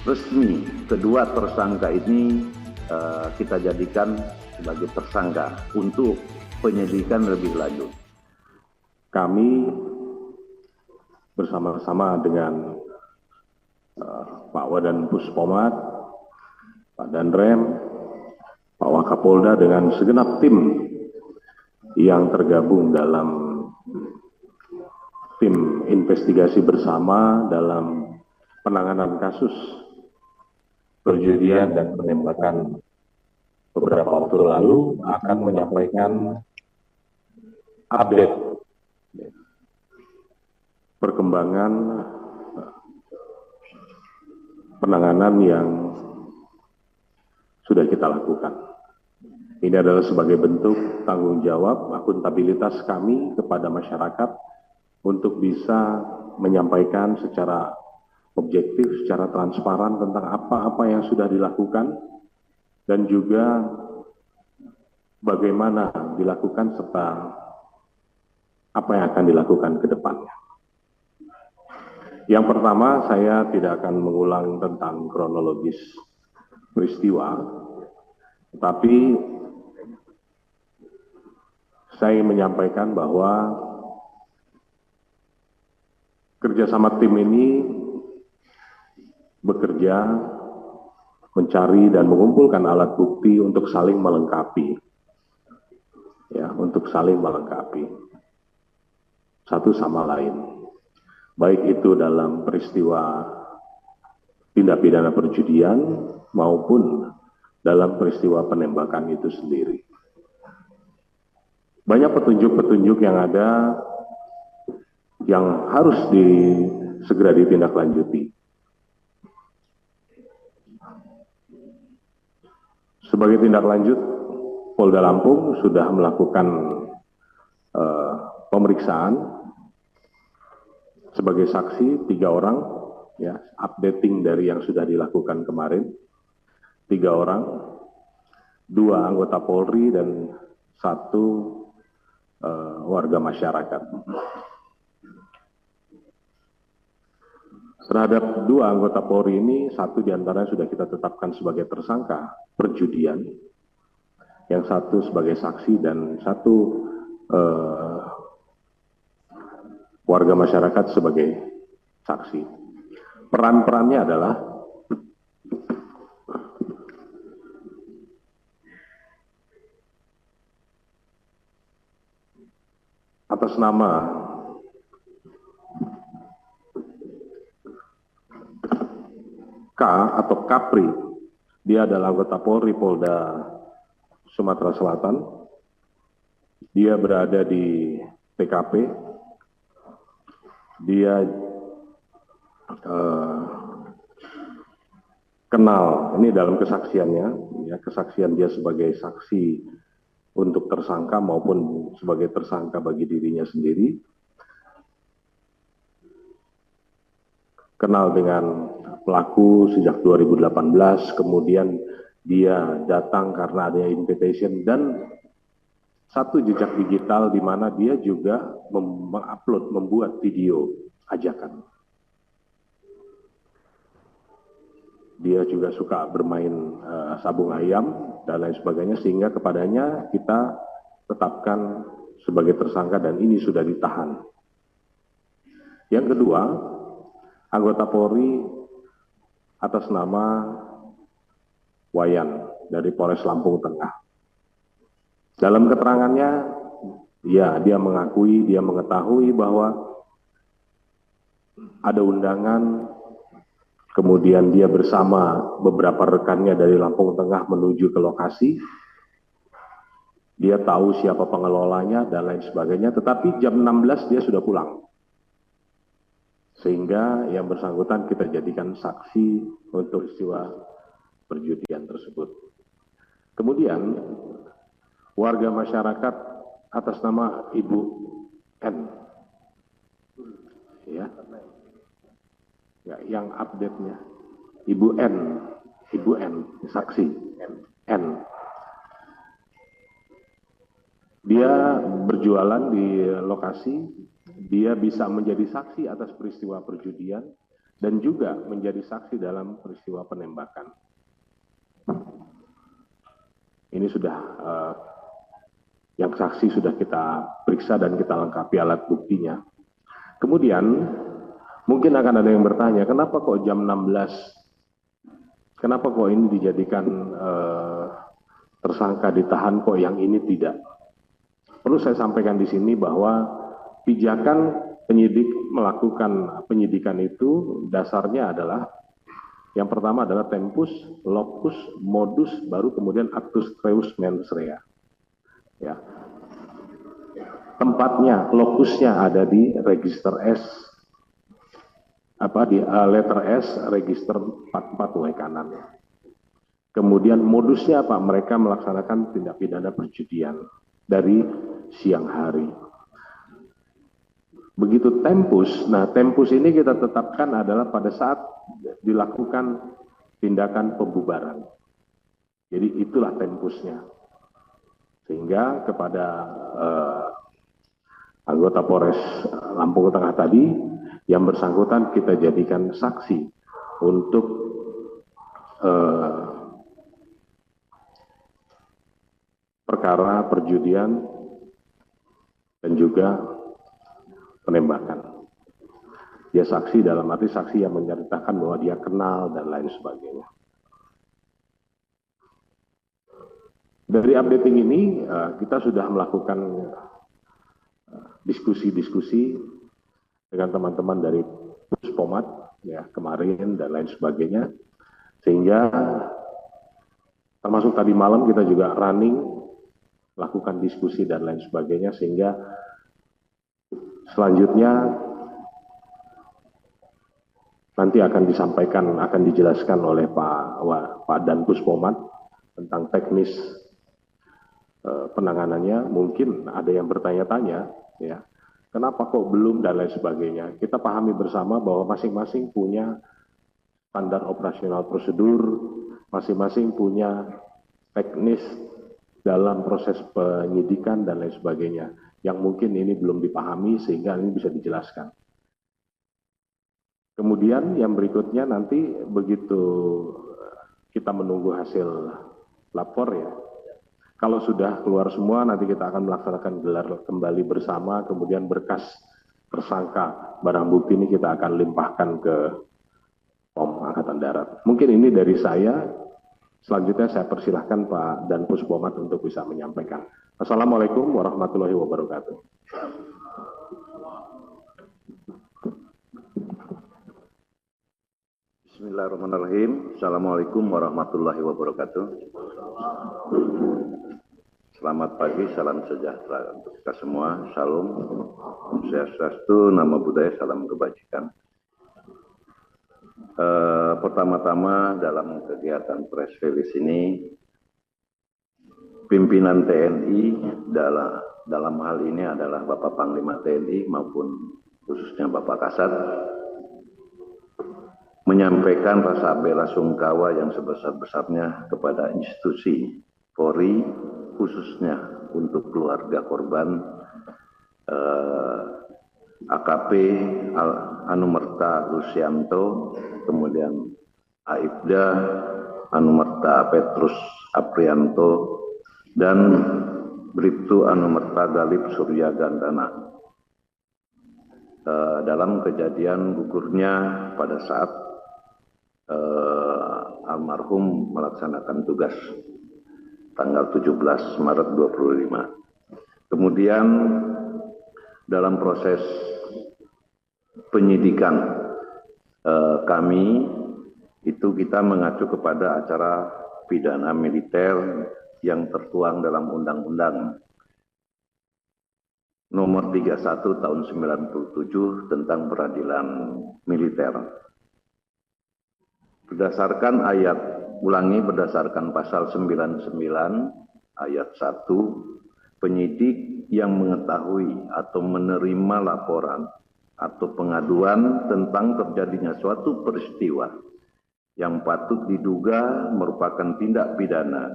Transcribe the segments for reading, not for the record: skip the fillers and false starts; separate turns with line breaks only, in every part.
resmi kedua tersangka ini kita jadikan sebagai tersangka untuk penyelidikan lebih lanjut.
Kami bersama-sama dengan Pak Wadan Puspomat, Pak Danrem, Pak Wakapolda dengan segenap tim yang tergabung dalam tim investigasi bersama dalam penanganan kasus perjudian dan penembakan beberapa waktu lalu akan menyampaikan update perkembangan penanganan yang sudah kita lakukan. Ini adalah sebagai bentuk tanggung jawab akuntabilitas kami kepada masyarakat untuk bisa menyampaikan secara objektif, secara transparan tentang apa-apa yang sudah dilakukan dan juga bagaimana dilakukan serta apa yang akan dilakukan ke depannya. Yang pertama, saya tidak akan mengulang tentang kronologis peristiwa, tetapi saya menyampaikan bahwa kerjasama tim ini bekerja mencari dan mengumpulkan alat bukti untuk saling melengkapi, ya, untuk saling melengkapi satu sama lain, baik itu dalam peristiwa tindak pidana perjudian maupun dalam peristiwa penembakan itu sendiri. Banyak petunjuk-petunjuk yang ada yang harus segera ditindaklanjuti. Sebagai tindak lanjut, Polda Lampung sudah melakukan pemeriksaan sebagai saksi 3 orang, ya, updating dari yang sudah dilakukan kemarin. 3 orang, 2 anggota Polri dan 1 warga masyarakat. Terhadap 2 anggota Polri ini, 1 diantaranya sudah kita tetapkan sebagai tersangka perjudian, yang 1 sebagai saksi dan 1 warga masyarakat sebagai saksi. Peran-perannya adalah atas nama K atau Kapri, dia adalah anggota Polri Polda Sumatera Selatan. Dia berada di TKP. Dia kenal, ini dalam kesaksiannya, ya, kesaksian dia sebagai saksi untuk tersangka maupun sebagai tersangka bagi dirinya sendiri. Kenal dengan pelaku sejak 2018, kemudian dia datang karena ada invitation dan 1 jejak digital di mana dia juga mengupload, membuat video ajakan. Dia juga suka bermain sabung ayam dan lain sebagainya, sehingga kepadanya kita tetapkan sebagai tersangka dan ini sudah ditahan. Yang kedua, anggota Polri atas nama Wayan dari Polres Lampung Tengah. Dalam keterangannya, ya, dia mengakui, dia mengetahui bahwa ada undangan, kemudian dia bersama beberapa rekannya dari Lampung Tengah menuju ke lokasi. Dia tahu siapa pengelolanya dan lain sebagainya, tetapi jam 16 dia sudah pulang. Sehingga yang bersangkutan kita jadikan saksi untuk peristiwa perjudian tersebut. Kemudian warga masyarakat atas nama Ibu N, ya, yang update-nya Ibu N, saksi N. Dia berjualan di lokasi, dia bisa menjadi saksi atas peristiwa perjudian, dan juga menjadi saksi dalam peristiwa penembakan. Ini sudah yang saksi sudah kita periksa dan kita lengkapi alat buktinya. Kemudian mungkin akan ada yang bertanya, kenapa kok jam 16, kenapa kok ini dijadikan tersangka ditahan, kok yang ini tidak? Perlu saya sampaikan di sini bahwa pijakan penyidik melakukan penyidikan itu dasarnya adalah yang pertama adalah tempus, locus, modus, baru kemudian actus reus mens rea. Ya. Tempatnya, lokusnya ada di register S, di letter S, register 44 W kanan. Kemudian modusnya apa? Mereka melaksanakan tindak pidana perjudian dari siang hari. Begitu tempus, nah tempus ini kita tetapkan adalah pada saat dilakukan tindakan pembubaran. Jadi itulah tempusnya. Sehingga kepada anggota Polres Lampung Tengah tadi yang bersangkutan kita jadikan saksi untuk perkara perjudian dan juga penembakan. Dia saksi dalam arti saksi yang menyertakan bahwa dia kenal dan lain sebagainya. Dari updating ini kita sudah melakukan diskusi-diskusi dengan teman-teman dari Puspomat ya kemarin dan lain sebagainya, sehingga termasuk tadi malam kita juga running lakukan diskusi dan lain sebagainya, sehingga selanjutnya nanti akan disampaikan, akan dijelaskan oleh Pak Dan Puspomat tentang teknis penanganannya. Mungkin ada yang bertanya-tanya, ya, kenapa kok belum dan lain sebagainya. Kita pahami bersama bahwa masing-masing punya standar operasional prosedur, masing-masing punya teknis dalam proses penyidikan dan lain sebagainya, yang mungkin ini belum dipahami sehingga ini bisa dijelaskan. Kemudian yang berikutnya nanti begitu kita menunggu hasil lapor ya, kalau sudah keluar semua nanti kita akan melaksanakan gelar kembali bersama, kemudian berkas tersangka barang bukti ini kita akan limpahkan ke POM Angkatan Darat. Mungkin ini dari saya. Selanjutnya saya persilahkan Pak Dan Puspomat untuk bisa menyampaikan. Assalamualaikum warahmatullahi wabarakatuh.
Bismillahirrahmanirrahim. Assalamualaikum warahmatullahi wabarakatuh. Selamat pagi, salam sejahtera untuk kita semua. Salam, Om Swastiastu, Namo Buddhaya, salam kebajikan. Pertama-tama dalam kegiatan press release ini, pimpinan TNI dalam hal ini adalah Bapak Panglima TNI maupun khususnya Bapak Kasat menyampaikan rasa bela sungkawa yang sebesar-besarnya kepada institusi Polri, khususnya untuk keluarga korban AKP Anumerta Lucianto, kemudian Aibda Anumerta Petrus Aprianto, dan Bribtu Anumerta Galib Surya Gandana dalam kejadian gugurnya pada saat almarhum melaksanakan tugas tanggal 17 Maret 25. Kemudian dalam proses penyidikan kami itu kita mengacu kepada acara pidana militer yang tertuang dalam Undang-Undang Nomor 31 Tahun 97 tentang Peradilan Militer. Berdasarkan berdasarkan pasal 99 ayat 1, penyidik yang mengetahui atau menerima laporan atau pengaduan tentang terjadinya suatu peristiwa yang patut diduga merupakan tindak pidana,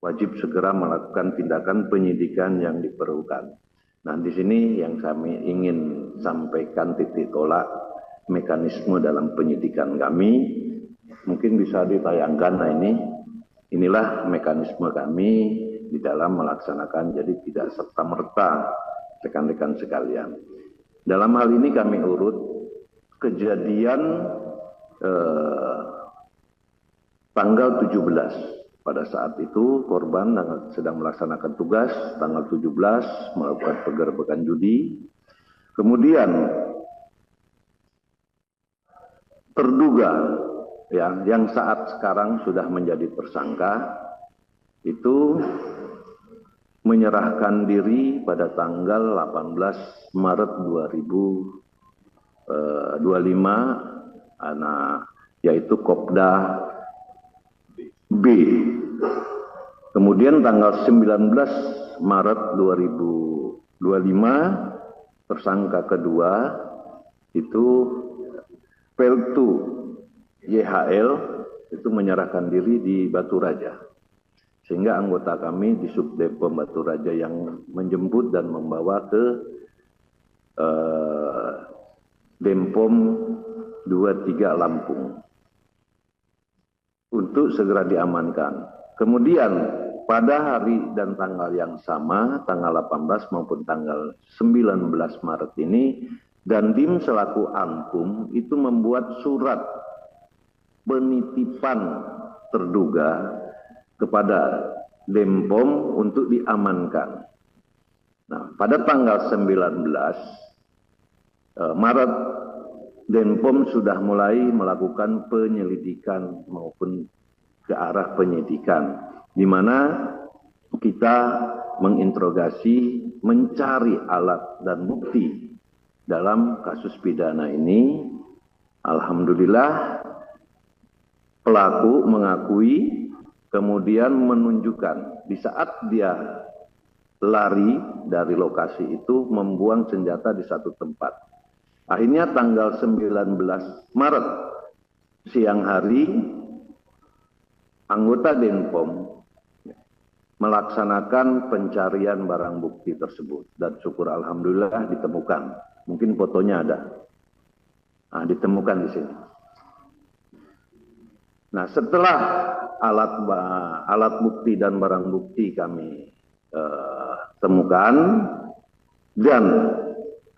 wajib segera melakukan tindakan penyidikan yang diperlukan. Nah, di sini yang kami ingin sampaikan titik tolak mekanisme dalam penyidikan kami. Mungkin bisa ditayangkan. Nah, inilah mekanisme kami di dalam melaksanakan, jadi tidak serta-merta rekan-rekan sekalian. Dalam hal ini kami urut kejadian tanggal 17. Pada saat itu korban sedang melaksanakan tugas, tanggal 17 melakukan penggerbekan judi. Kemudian terduga yang saat sekarang sudah menjadi tersangka itu menyerahkan diri pada tanggal 18 Maret 2025, yaitu Kopda B. Kemudian tanggal 19 Maret 2025 tersangka kedua itu Peltu YHL itu menyerahkan diri di Batu Raja. Sehingga anggota kami di Subdepom Batu Raja yang menjemput dan membawa ke Denpom 23 Lampung untuk segera diamankan. Kemudian pada hari dan tanggal yang sama, tanggal 18 maupun tanggal 19 Maret ini, Dandim selaku Ankum itu membuat surat penitipan terduga kepada Denpom untuk diamankan. Nah, pada tanggal 19 Maret, Denpom sudah mulai melakukan penyelidikan maupun ke arah penyidikan, di mana kita menginterogasi, mencari alat dan bukti dalam kasus pidana ini. Alhamdulillah pelaku mengakui, kemudian menunjukkan di saat dia lari dari lokasi itu membuang senjata di satu tempat. Akhirnya tanggal 19 Maret siang hari anggota Denpom melaksanakan pencarian barang bukti tersebut dan syukur alhamdulillah ditemukan. Mungkin fotonya ada. Nah, ditemukan di sini. Nah, setelah alat bukti dan barang bukti kami temukan dan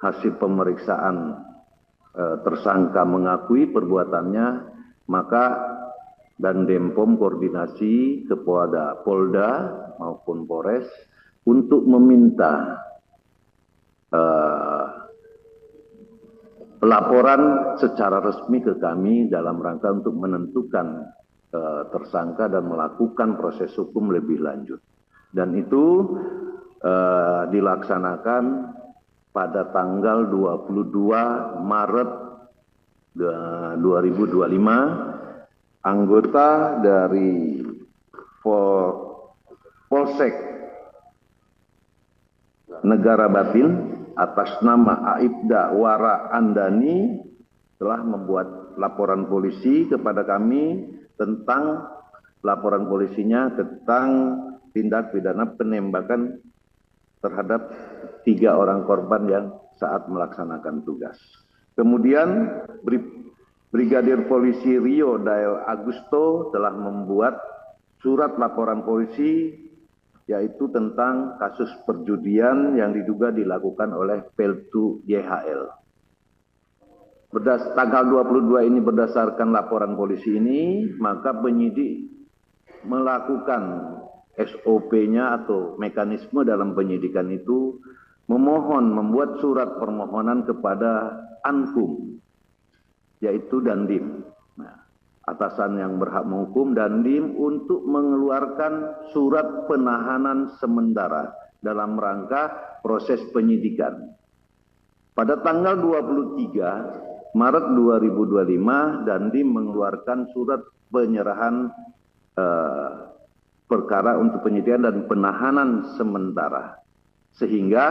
hasil pemeriksaan tersangka mengakui perbuatannya, maka dan Denpom koordinasi ke Polda maupun Polres untuk meminta laporan secara resmi ke kami dalam rangka untuk menentukan tersangka dan melakukan proses hukum lebih lanjut. Dan itu dilaksanakan pada tanggal 22 Maret 2025. Anggota dari Polsek Negara Batin atas nama Aibda Wara Andani telah membuat laporan polisi kepada kami tentang laporan polisinya tentang tindak pidana penembakan terhadap 3 orang korban yang saat melaksanakan tugas. Kemudian Brigadir Polisi Rio Dael Agusto telah membuat surat laporan polisi yaitu tentang kasus perjudian yang diduga dilakukan oleh Peltu YHL. Tanggal 22 ini berdasarkan laporan polisi ini, maka penyidik melakukan SOP-nya atau mekanisme dalam penyidikan itu membuat surat permohonan kepada Ankum, yaitu Dandim. Nah, atasan yang berhak menghukum Dandim untuk mengeluarkan surat penahanan sementara dalam rangka proses penyidikan. Pada tanggal 23 Maret 2025, Dandim mengeluarkan surat penyerahan perkara untuk penyidikan dan penahanan sementara. Sehingga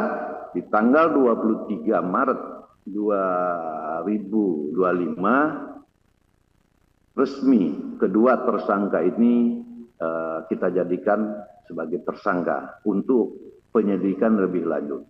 di tanggal 23 Maret 2025 resmi kedua tersangka ini kita jadikan sebagai tersangka untuk penyelidikan lebih lanjut.